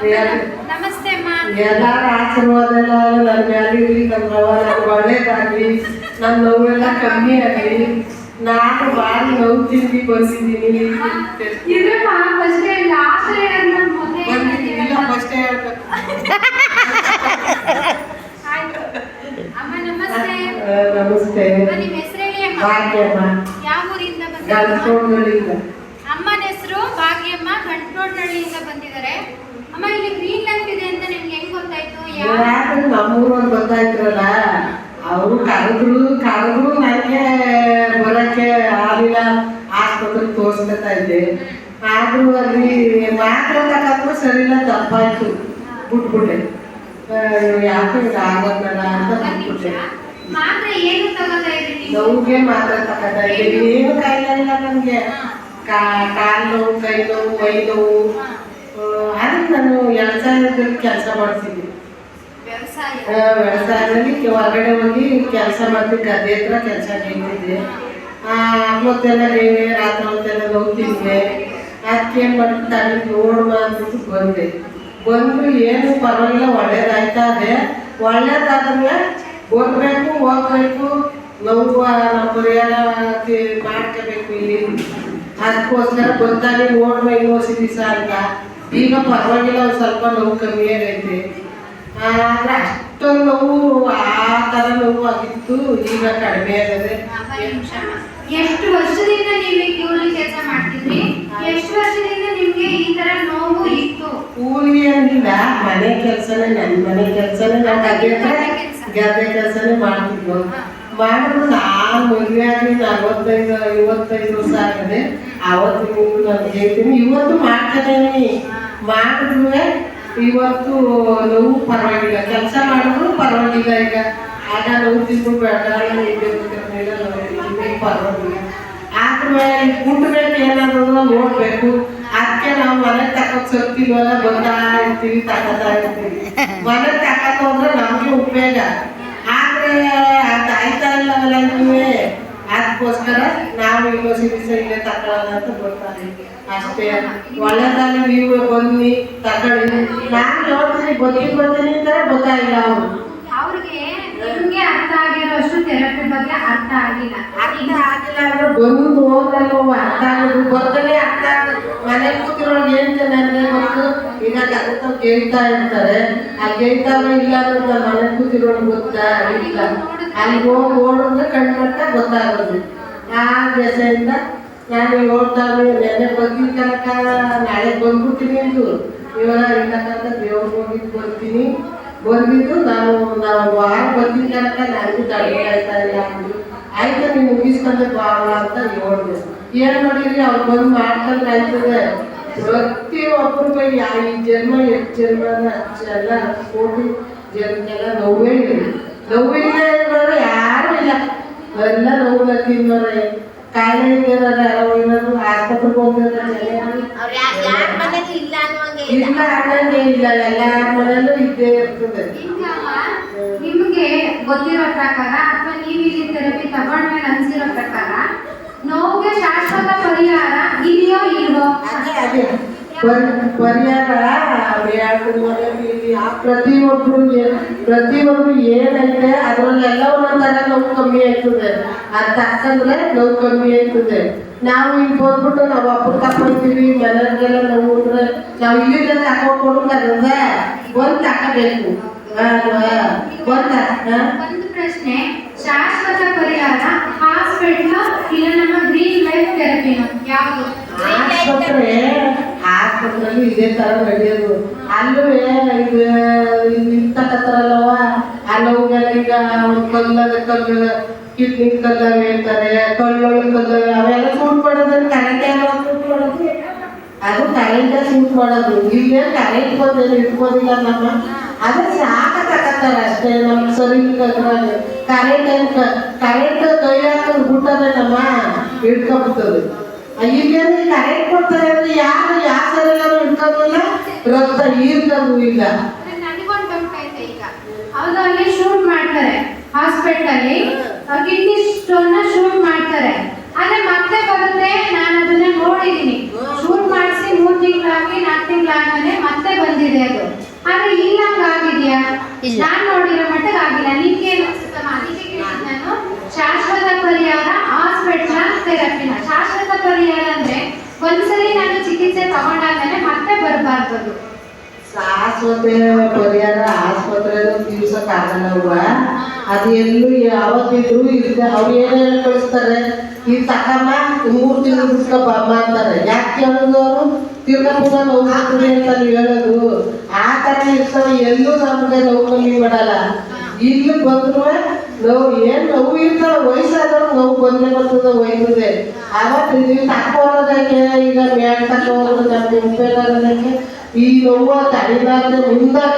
ನಮಸ್ತೆ ಅಮ್ಮ. ಎಲ್ಲಾರ ಆಶೀರ್ವಾದ ಎಲ್ಲ ನನ್ನ ಮ್ಯಾಲಿರ್ಲಿ, ನನ್ನ ಒಳ್ಳೇದಾಗ್ಲಿ, ನನ್ನ ನೋವೆಲ್ಲ ಕಮ್ಮಿ ಆಗಲಿ. ನಾನು ಭಾರಿ ನೋವು ತಿಂದು ಬಂದಿದ್ದೀನಿ. ಫಸ್ಟೇ ಹೇಳ್ಬೇಕು. ನಮಸ್ತೆ. ಭಾಗ್ಯಮ್ಮ. ಯಾವ ಊರಿಂದ ಗಂಟೋಡ್ನಳ್ಳಿಯಿಂದ. ಅಮ್ಮನ ಹೆಸರು ಭಾಗ್ಯಮ್ಮ, ಗಂಟೋಡ್ನಳ್ಳಿಯಿಂದ ಬಂದಿದ್ದಾರೆ. ಅಮ್ಮ, ಇಲ್ಲಿ ಗ್ರೀನ್ ಲ್ಯಾಂಪ್ ಇದೆ ಅಂತ ನಿಮ್ಗೆ ಹೆಂಗ್ ಗೊತ್ತಾಯ್ತು? ಯಾಕಂದ್ರೆ ನಮ್ಮೂರಲ್ಲಿ ಗೊತ್ತಾಯ್ತಿರಲ್ಲ, ಅವರು ಕರೆದ್ರು ನನಗೆ ಬರೋಕ್ಕೆ ಆಗಲಿಲ್ಲ. ಆಸ್ಪತ್ರೆಗೆ ತೋರಿಸ್ಕೊತಾ ಇದ್ದೆ. ಆದರೂ ಅಲ್ಲಿ ಮಾತ್ರ ತಗೊಂಡ್ರು ಸರಿಯಿಲ್ಲ, ತಪ್ಪಾಯ್ತು, ಬಿಟ್ಬಿಟ್ಟೆ. ಯಾಕೆ ಇದು ಆಗೋದ್ನಲ್ಲ ಅಂತ ಬಿಟ್ಬಿಟ್ಟೆ. ನೋವಿಗೆ ಮಾತ್ರ ತಗೋತಾ ಇದ್ದೀನಿ. ಏನು ಕಾಯಿಲೆ ಇಲ್ಲ ನನಗೆ. ಕಾಲು ನೋವು, ಕೈ ನೋವು, ಮೈ ನೋವು. ಅದಕ್ಕೆ ನಾನು ವ್ಯವಸಾಯದಲ್ಲಿ ಕೆಲಸ ಮಾಡ್ತೀನಿ. ವ್ಯವಸಾಯದಲ್ಲಿ ಹೊರಗಡೆ ಹೋಗಿ ಕೆಲಸ ಮಾಡ್ತೀನಿ. ಗದ್ದೆ ಹತ್ರ ಕೆಲಸ ನಿಂತಿದ್ದೆ. ಹೊತ್ತೆಲ್ಲ ರಾತ್ರಿ ಹೊತ್ತೆಲ್ಲ ನೋವು ತಿಂದೆ. ಅದಕ್ಕೆ ಏನು ಮಾಡ್ತೀನಿ, ನೋಡುವ ಅಂದ್ಬಿಟ್ಟು ಬಂದು ಏನು ಪರವಾಗಿಲ್ಲ, ಒಳ್ಳೇದಾಯ್ತಾ ಅದೇ. ಒಳ್ಳೇದಾದ್ರೆ ಹೋಗ್ಬೇಕು, ಹೋಗ್ಬೇಕು, ನೋವು ನಮ್ಮ ಪರಿಹಾರ ಮಾಡ್ಕೋಬೇಕು ಇಲ್ಲಿ. ಅದಕ್ಕೋಸ್ಕರ ಬಂದಾಗ ನೋಡುವ ಇನ್ನೊಂದು ದಿವಸ ಅಂತ. ಈಗ ಪರವಾಗಿಲ್ಲ, ಒಂದು ಸ್ವಲ್ಪ ನೋವು ಕಮ್ಮಿ ಆಗೈತೆ. ಆದರೆ ಅಷ್ಟೊಂದು ನೋವು, ಆ ಥರ ನೋವು ಆಗಿತ್ತು. ಈಗ ಕಡಿಮೆ ಆಗದೆ. ಎಷ್ಟು ವರ್ಷದಿಂದ ನೀವು ಕೂಲಿ ಕೆಲಸ ಮಾಡ್ತಿದ್ರಿ? ಎಷ್ಟು ವರ್ಷದಿಂದ ನಿಮ್ಗೆ ಈ ತರ ನೋವು ಇತ್ತು? ಕೂಲಿ ಅಂದಿಲ್ಲ, ಮನೆ ಕೆಲಸನೇ. ನನ್ನ ಮನೆ ಕೆಲಸನೇ. ನಾವು ಗದ್ದೆ ಕೆಲಸನೇ ಮಾಡ್ತಿದ್ವು. ಮಾಡಿದ್ರು ನಾನು ಮದುವೆ ಆಗಲಿ 45 ವರ್ಷ ಆಗದೆ. ಅವತ್ತು ನಾನು ಹೇಳ್ತೀನಿ, ಇವತ್ತು ಮಾಡ್ತಾನೆ. ಮಾಡಿದ್ರು ಇವತ್ತು ನೋವು ಪರವಾಗಿಲ್ಲ, ಕೆಲಸ ಮಾಡಿದ್ರು ಪರವಾಗಿಲ್ಲ. ಈಗ ಆಗ ನೋವು ತಿಂದು ಪರವಾಗಿಲ್ಲ. ಆದ್ರೂ ಕುಟ್ಬೇಕು, ಏನಾದ್ರು ನೋಡ್ಬೇಕು. ಅದಕ್ಕೆ ನಾವು ಮನೆಗೆ ತಗೊಂಡು ಸರ್ತಿಲ್ವಲ್ಲ, ಬಂದಾ ಇರ್ತೀವಿ, ತಗೋತಾ ಇರ್ತೀವಿ. ಮನೆಗೆ ತಗೊಂಡು ಹೋದ್ರೆ ನಮಗೆ ಉಪಯೋಗ. ಆದರೆ ಅದು ಆಯ್ತಾ ಇಲ್ಲವಲ್ಲ ನೀವೇ. ಅದಕ್ಕೋಸ್ಕರ ನಾವು ಇನ್ನೊಂದು ದಿವಸ ಇಲ್ಲೇ ತಗೊಳ್ಳೋಣ ಅಂತ ಬರ್ತಾರೆ ಅಷ್ಟೇ. ಒಳ್ಳೆದಾಗಿ ನೀವು ಬನ್ನಿ, ತಗೊಳ್ಳಿ. ನಾನು ಹೇಳ್ತೀನಿ, ಬರ್ತೀನಿ ಅಂತಾರೆ, ಗೊತ್ತಾಗಿಲ್ಲ ಅವರು. ಅವ್ರಿಗೆ ನಿಮ್ಗೆ ಅರ್ಥ ಆಗಿರೋಷ್ಟು ಥೆರಪಿ ಬಗ್ಗೆ ಅರ್ಥ ಆಗಿಲ್ಲ ಅಂದ್ರೆ ಬಂದು ಹೋಗಲ್ಲ, ಅರ್ಥ ಆಗೋದು ಬರ್ತಾನೆ. ಅರ್ಥ ಆಗೋದು ಮನೆಗೆ ಕೂತಿರೋರ್ಗೆ ಏನ್ ನನಗೆ ಗೊತ್ತು. ಈಗ ತಗೊಂತ ಕೇಳ್ತಾ ಇರ್ತಾರೆ, ಆ ಕೇಳ್ತಾವ ಇಲ್ಲ ಅಂದ್ರೆ ಮನೆ ಕೂತಿರೋರ್ಗೆ ಗೊತ್ತಾ ಇಲ್ಲ. ಅಲ್ಲಿ ಹೋಗಿ ಓಡಿದ್ರೆ ಕಣ್ಮಟ್ಟ ಗೊತ್ತಾಗೋದು. ಆ ದೆಸೆಯಿಂದ ನಾನು ಓಡ್ತಾವೆ. ನೆನ್ನೆ ಬಂದಿನ ತನಕ ನಾಳೆ ಬಂದ್ಬಿಡ್ತೀನಿ ಎಂದು. ಇವಾಗ ಇಲ್ಲಕ್ಕಂತ ದೇವ್ರಿಗೆ ಹೋಗಿದ್ದು ಬರ್ತೀನಿ. ಬಂದಿದ್ದು ನಾವು ವಾರ ಬಂದಿನ ತನಕ ನನಗೂ ತಡೆ ಆಯ್ತಾ ಇಲ್ಲ ಅಂದ್ರು. ಆಯ್ತು, ನೀವು ಮುಗಿಸ್ಕೊಂಡೆ ಬಾಳ ಅಂತ ಹೇಳಿದೆ. ಏನು ಮಾಡಿದ್ರಿ, ಅವ್ರು ಬಂದು ಮಾಡ್ಕೊಂಡು ಆಯ್ತದೆ. ಪ್ರತಿಯೊಬ್ಬರು ಈ ಜನ್ಮ ಎಷ್ಟು ಜನ್ಮನ ಎಲ್ಲ ಕೋಟಿ ಜನಕ್ಕೆಲ್ಲ ನೋವೇ ಇಲ್ಲ. ನೋವಿಲ್ಲ ಇರೋರು ಯಾರು ಇಲ್ಲ. ಎಲ್ಲ ನೋವು ತಿನ್ನೋರೆ, ಕಾಯಿಲೆ ಇದ್ದಾರ, ಏನಾದ್ರು ಆಸ್ಪತ್ರೆಗೆ ಹೋಗಿದ್ದಾರೆ. ಇಲ್ಲ ಅನ್ನಂಗೆ ಇಲ್ಲ, ಎಲ್ಲಾರ ಮನೆಯಲ್ಲೂ ಇದ್ದೇ ಇರ್ತದೆ. ನಿಮ್ಗೆ ಗೊತ್ತಿರೋ ಪ್ರಕಾರ ಅಥವಾ ನೀವು ಇಲ್ಲಿ ಥೆರಪಿ ತಗೊಂಡ್ಮೇಲೆ ಅನ್ಸಿರೋ ಪ್ರಕಾರ ನೋವಿಗೆ ಶಾಶ್ವತ ಪರಿಹಾರ ಇದೆಯೋ ಇಲ್ವೋ? ಅದೇ ಪರಿಹಾರ ಪ್ರತಿಯೊಬ್ರು ಏನೈತೆ ಅದರಲ್ಲೆಲ್ಲ ಒಂದೊಂದರ ನೋವು ಕಮ್ಮಿ ಆಯ್ತದೆ. ಅದು ತಕ್ಕಂದ್ರೆ ನೋವು ಕಮ್ಮಿ ಆಯ್ತದೆ. ನಾವು ಇಲ್ಲಿ ಬಂದ್ಬಿಟ್ಟು ನಾವು ಅಪ್ಪನ ತಕೊಂತೀವಿ, ಮನೆಯವ್ರಿಗೆಲ್ಲ ನೋವು ಅಂದ್ರೆ ನಾವು ಇಲ್ಲಿಂದ ತಕೊಂಡ್ಕೊಂಡ್ರೆ ಬಂದು ತಕೋಬೇಕು. ಒಂದು ಪ್ರಶ್ನೆ, ಶಾಶ್ವತ ಪರಿಹಾರ ಹಾಸ್ಪಿಟಲ್ ಇಲ್ಲ ನಮ್ಮ ಗ್ರೀನ್ ಲೈಫ್ ಥೆರಪಿನ ಯಾವುದು? ಆಸ್ಪತ್ರೆಯಲ್ಲಿ ಇದೇ ತರ ನಡೆಯೋದು. ಅಲ್ಲೂ ಇದು ನಿಂತಕತ್ತಾರಲ್ಲವ, ಅಲ್ಲವುಗೆಲ್ಲ ಈಗ ಕಲ್ಲು ಕಿಡ್ನಿ ಕಲ್ಲವೆ ಹೇಳ್ತಾರೆ, ಕಲ್ಲೊಳಗೆ ಕಲ್ಲವೆ, ಅವೆಲ್ಲ ಸೂಟ್ ಮಾಡೋದನ್ನು ಕರೆಂಟ್ ಎಲ್ಲ ಸೂಟ್ ಮಾಡೋದು. ಅದು ಕರೆಂಟೇ ಸೂಟ್ ಮಾಡೋದು. ಇಲ್ಲೇ ಕರೆಂಟ್ ಬಂದೇನು ಇಟ್ಕೋದಿಲ್ಲ ನಮ್ಮ. ಅದೇ ಸಾಕ ತಕತ್ತಾರೆ ಅಷ್ಟೇ. ನಮ್ಗೆ ಸರಿ ಕರೆಂಟ್ ಕೈ ಹಾಕೋದು ಬಿಟ್ಟದೆ ನಮ್ಮ ಹಿಡ್ಕೊಬಿಡ್ತದೆ. ಈಗೇನು ಕರೆಂಟ್ ಕೊಡ್ತಾರೆ ಅಂದ್ರೆ ಯಾರು ಯಾವ ಸರಿಯೆಲ್ಲ ಹಿಡ್ಕೋದಿಲ್ಲ, ರಕ್ತ ಹೀರ್ಕೋದು ಇಲ್ಲ. ನನಗೊಂದು ಡೌಟ್ ಐತೆ. ಈಗ ಹೌದು, ಅಲ್ಲಿ ಶೂಟ್ ಮಾಡ್ತಾರೆ ಹಾಸ್ಪಿಟಲ್, ಕಿಡ್ನಿ ಸ್ಟೋನ್ ಶೂಟ್ ಮಾಡ್ತಾರೆ. ಆದ್ರೆ ಮತ್ತೆ ಬರುತ್ತೆ, ನಾನು ಅದನ್ನ ನೋಡಿದೀನಿ. ಶೂಟ್ ಮಾಡಿಸಿ 3 ತಿಂಗಳಾಗಿ 4 ತಿಂಗಳಾದ್ಮೇಲೆ ಮತ್ತೆ ಬಂದಿದೆ ಅದು. ಆದ್ರೆ ಇಲ್ಲಂಗ ಆಗಿದ್ಯಾ? ಇಲ್ಲ. ನಾನ್ ನೋಡಿರೋ ಮಟ್ಟಿಗೆ ಆಗಿಲ್ಲ. ನಿಮ್ಗೆ ಏನ್ ಅನ್ಸುತ್ತಮ್ಮ? ಅದಕ್ಕೆ ಕೇಳಿದ್ ನಾನು. ಶಾಶ್ವತ ಪರಿಹಾರ ಹಾಸ್ಪಿಟಲ್ ಥೆರಪಿನ. ಶಾಶ್ವತ ಪರಿಹಾರ ಅಂದ್ರೆ ಒಂದ್ಸಲಿ ನಾನು ಚಿಕಿತ್ಸೆ ತಗೊಂಡಾದ್ಮೇಲೆ ಮತ್ತೆ ಬರಬಾರ್ದು. ಶಾಶ್ವತ ಪರಿಹಾರ ಆಸ್ಪತ್ರೆಗೂ ತೀರ್ಸಕ್ಕಾಗಲ್ಲವ್ವ. ಅದು ಎಲ್ಲೂ ಯಾವತ್ತಿದ್ರು ಇರ್ತ ಅವ್ರು ಏನೇನು ಕಳಿಸ್ತಾರೆ, ಈ ತಕಮ್ಮ 3 ತಿಂಗಳು ಬಿಟ್ಕೊ ಬಮ್ಮ ಅಂತಾರೆ. ಯಾಕೆ ಕೇಳೋದವರು? ತಿರ್ಗಾ ಪುನಃ ನೋವು ಬರ್ತೀವಿ ಅಂತ ಹೇಳೋದು. ಆ ಥರ ಇರ್ತಾವೆ. ಎಲ್ಲೂ ನಮಗೆ ನೋವು ಕಮ್ಮಿ ಮಾಡಲ್ಲ. ಇಲ್ಲಿ ಬಂದ್ರು ನೋವು ಏನು ನೋವು ಇರ್ತಾವೆ. ವಯಸ್ಸಾದವ್ರು ನೋವು ಬಂದೇ ಬರ್ತದೆ, ಒಯ್ತದೆ. ಅವತ್ತು ನೀವು ತಕ್ಕೋರೋದಕ್ಕೆ ಈಗ ಮೇಲ್ ತಕ್ಕೋದು ನಮಗೆ ಉಪಯೋಗಕ್ಕೆ ಈ ನೋವು ತಡಿಲಾರ್ದೆ ಮುಂದಾಗ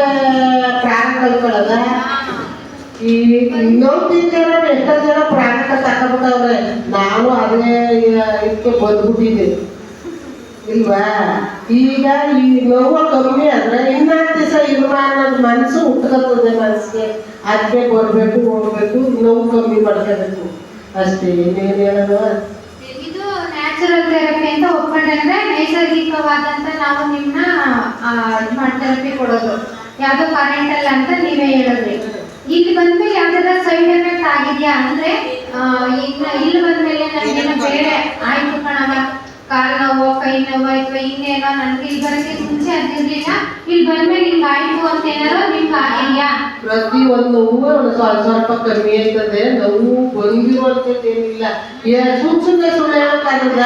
ಪ್ರಾಣ ಕಳ್ಕೊಳ್ಳೋದ. ಈ ನೋವು ತಿಂತಾರೆ ಎಷ್ಟೋ ಜನ ಪ್ರಾಣಕ ತಕೊಂಡ್ಬಿಟ್ಟವ್ರೆ. ನಾನು ಅದೇ ಇದಕ್ಕೆ ಬಂದ್ಬಿಟ್ಟಿದ್ದೆ ಇಲ್ವಾ. ಈಗ ಈ ನೋವು ಕಮ್ಮಿ ಆದ್ರೆ ಇನ್ನೊಂದು ದಿವಸ ಇರುವ ಅನ್ನೋದು ಮನಸ್ಸು ಹುಟ್ಕೊತದೆ ಮನಸ್ಸಿಗೆ. ಅದಕ್ಕೆ ಬರಬೇಕು, ಹೋಗ್ಬೇಕು, ನೋವು ಕಮ್ಮಿ ಮಾಡ್ಕೋಬೇಕು ಅಷ್ಟೇ. ಇನ್ನೇನು ಹೇಳೋದು? ಇದು ನ್ಯಾಚುರಲ್ ಥೆರಪಿ ಅಂತ ಒಪ್ಕೊಂಡ್ರೆ ನೈಸರ್ಗಿಕವಾದಂತ ನಾವು ನಿಮ್ನ ಥೆರಪಿ ಕೊಡೋದು. ಯಾವ್ದೋ ಕರೆಂಟಲ್ಲ ಅಂತ ನೀವೇ ಹೇಳಿದ್ರಿ. ಇಲ್ಲಿ ಬಂದ್ಮೇಲೆ ಯಾವ್ದಾರ ಸೈಡ್ ಎಫೆಕ್ಟ್ ಆಗಿದ್ಯಾ ಅಂದ್ರೆ ಇಲ್ಲಿ ಬಂದ್ಮೇಲೆ ನನ್ಗೇನೋ ಬೇರೆ ಆಯ್ತು ಕಣವ, ಕಾಲು ನೋವು, ಕೈ ನೋವು, ಅಥವಾ ಇನ್ನೇನೋ ನನ್ಗೆ ಇಲ್ಲಿ ಬರೋಕ್ಕೆ ಮುಂಚೆ ಅದಿರ್ಲಿಲ್ಲ, ಇಲ್ಲಿ ಬಂದ್ಮೇಲೆ ಹಿಂಗ ಆಯ್ತು ಅಂತ ಏನಾರೋ ನಿಮ್ಗೆ ಆಗಿದ್ಯಾ? ಪ್ರತಿ ಒಂದು ನೋವು ಸ್ವಲ್ಪ ಕಮ್ಮಿ ಆಗ್ತದೆ. ನೋವು ಬಂದಿರುವಂತದ್ದೇನಿಲ್ಲ. ಸುಮ್ಮನೆ ಸುಳ್ಳು ಹೇಳಕ್ಕಾಗದ?